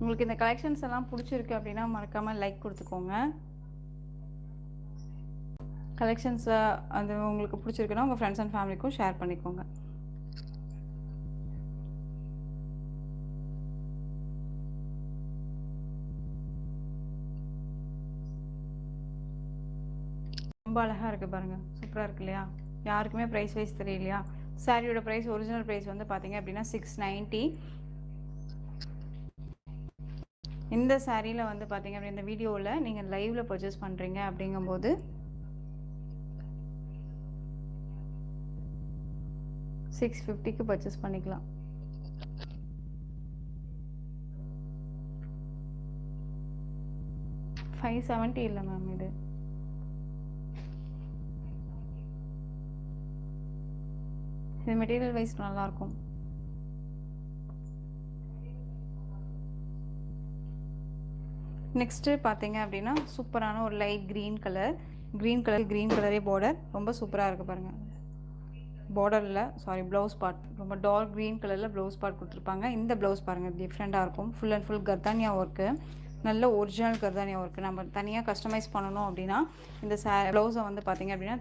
உங்களுக்கு இந்த கலெக்ஷன்ஸ் எல்லாம் பிடிச்சிருக்கு அப்படின்னா மறக்காமல் லைக் கொடுத்துக்கோங்க. கலெக்ஷன்ஸை அது உங்களுக்கு பிடிச்சிருக்குன்னா உங்கள் ஃப்ரெண்ட்ஸ் அண்ட் ஃபேமிலிக்கும் ஷேர் பண்ணிக்கோங்க. ரொம்ப அழகாக இருக்குது பாருங்கள், சூப்பராக இருக்கு இல்லையா? யாருக்குமே ப்ரைஸ் வைஸ் தெரியலையா? சாரியோட ப்ரைஸ் ஒரிஜினல் ப்ரைஸ் வந்து பார்த்தீங்க அப்படின்னா 690. இந்த சாரியில் வந்து பார்த்தீங்க அப்படின்னா இந்த வீடியோவில் நீங்கள் லைவில் பர்ச்சேஸ் பண்ணுறீங்க அப்படிங்கும்போது 650க்கு பர்ச்சேஸ் பண்ணிக்கலாம். $570 இல்லை மேம், இது மெட்டீரியல் வைஸ் நல்லாயிருக்கும். நெக்ஸ்ட்டு பார்த்தீங்க அப்படின்னா சூப்பரான ஒரு லைட் க்ரீன் கலரே பார்டர் ரொம்ப சூப்பராக இருக்குது பாருங்கள். பார்டரில் ப்ளவுஸ் பார்ட் ரொம்ப டார்க் க்ரீன் கலரில் ப்ளவுஸ் பார்ட் கொடுத்துருப்பாங்க. இந்த ப்ளவுஸ் பாருங்கள் டிஃப்ரெண்ட்டாக இருக்கும். ஃபுல் அண்ட் ஃபுல் கர்தானியா ஒர்க்கு, நல்ல ஒரிஜினல் கர்தானியா ஒர்க்கு. நம்ம தனியாக கஸ்டமைஸ் பண்ணணும் அப்படின்னா இந்த ப்ளவுஸை வந்து பார்த்தீங்க அப்படின்னா